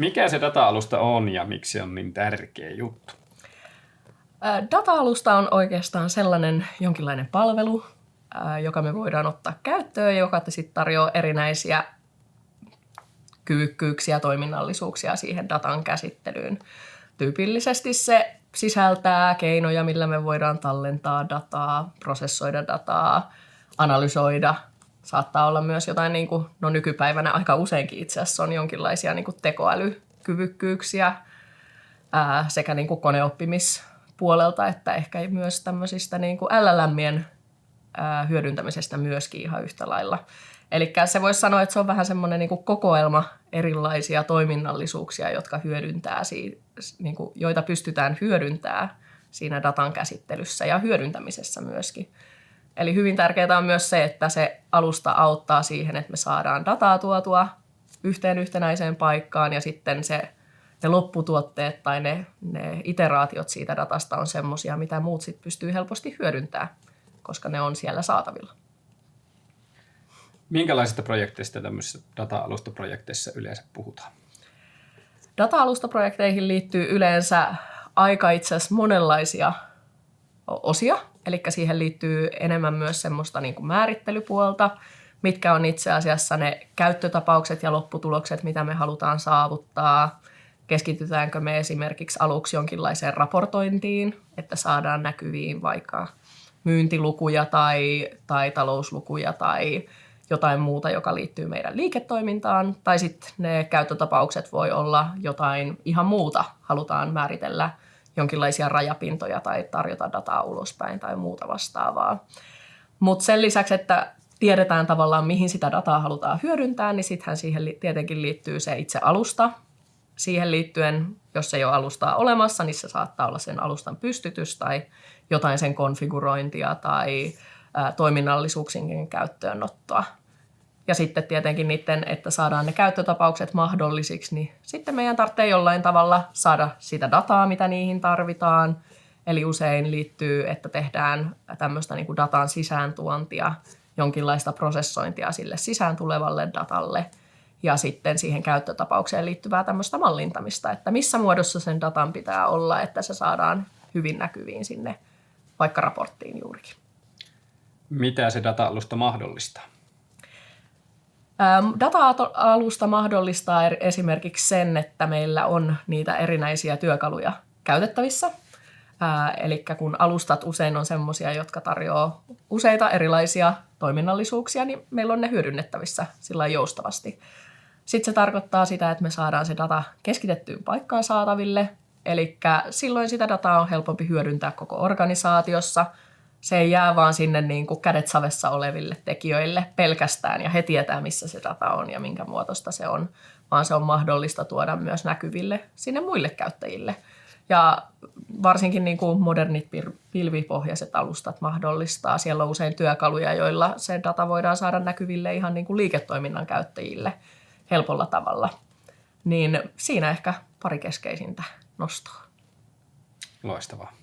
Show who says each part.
Speaker 1: Mikä se data-alusta on ja miksi se on niin tärkeä juttu?
Speaker 2: Data-alusta on oikeastaan sellainen jonkinlainen palvelu, joka me voidaan ottaa käyttöön, joka sitten tarjoaa erinäisiä kyvykkyyksiä ja toiminnallisuuksia siihen datan käsittelyyn. Tyypillisesti se sisältää keinoja, millä me voidaan tallentaa dataa, prosessoida dataa, analysoida. Saattaa olla myös jotain, nykypäivänä aika useinkin itse asiassa on jonkinlaisia tekoälykyvykkyyksiä sekä koneoppimispuolelta että ehkä myös tämmöisistä LLM:ien hyödyntämisestä myöskin ihan yhtä lailla. Eli se voisi sanoa, että se on vähän semmoinen kokoelma erilaisia toiminnallisuuksia, jotka hyödyntää joita pystytään hyödyntämään siinä datan käsittelyssä ja hyödyntämisessä myöskin. Eli hyvin tärkeää on myös se, että se alusta auttaa siihen, että me saadaan dataa tuotua yhtenäiseen paikkaan ja sitten ne lopputuotteet tai ne iteraatiot siitä datasta on semmoisia, mitä muut sit pystyy helposti hyödyntämään, koska ne on siellä saatavilla.
Speaker 1: Minkälaisista projekteista tämmöisissä data-alustaprojekteissa yleensä puhutaan?
Speaker 2: Data-alustaprojekteihin liittyy yleensä aika itse asiassa monenlaisia osia, eli siihen liittyy enemmän myös semmoista määrittelypuolta, mitkä on itse asiassa ne käyttötapaukset ja lopputulokset, mitä me halutaan saavuttaa. Keskitytäänkö me esimerkiksi aluksi jonkinlaiseen raportointiin, että saadaan näkyviin vaikka myyntilukuja tai talouslukuja tai jotain muuta, joka liittyy meidän liiketoimintaan. Tai sitten ne käyttötapaukset voi olla jotain ihan muuta. Halutaan määritellä jonkinlaisia rajapintoja tai tarjota dataa ulospäin tai muuta vastaavaa. Mutta sen lisäksi, että tiedetään tavallaan, mihin sitä dataa halutaan hyödyntää, niin sittenhän siihen tietenkin liittyy se itse alusta. Siihen liittyen, jos ei ole alustaa olemassa, niin se saattaa olla sen alustan pystytys tai jotain sen konfigurointia tai toiminnallisuuksien käyttöönottoa. Ja sitten tietenkin niiden, että saadaan ne käyttötapaukset mahdollisiksi, niin sitten meidän tarvitsee jollain tavalla saada sitä dataa, mitä niihin tarvitaan. Eli usein liittyy, että tehdään tämmöistä datan sisääntuontia, jonkinlaista prosessointia sille sisään tulevalle datalle ja sitten siihen käyttötapaukseen liittyvää tämmöistä mallintamista, että missä muodossa sen datan pitää olla, että se saadaan hyvin näkyviin sinne vaikka raporttiin juurikin.
Speaker 1: Mitä se data-alusta mahdollistaa?
Speaker 2: Data-alusta mahdollistaa esimerkiksi sen, että meillä on niitä erinäisiä työkaluja käytettävissä. Eli kun alustat usein on semmoisia, jotka tarjoaa useita erilaisia toiminnallisuuksia, niin meillä on ne hyödynnettävissä sillä joustavasti. Sitten se tarkoittaa sitä, että me saadaan se data keskitettyyn paikkaan saataville. Eli silloin sitä dataa on helpompi hyödyntää koko organisaatiossa. Se ei jää vaan sinne kädet savessa oleville tekijöille pelkästään ja he tietää, missä se data on ja minkä muotoista se on, vaan se on mahdollista tuoda myös näkyville sinne muille käyttäjille. Ja varsinkin modernit pilvipohjaiset alustat mahdollistaa. Siellä on usein työkaluja, joilla se data voidaan saada näkyville ihan liiketoiminnan käyttäjille helpolla tavalla. Niin siinä ehkä pari keskeisintä nostoa.
Speaker 1: Loistavaa.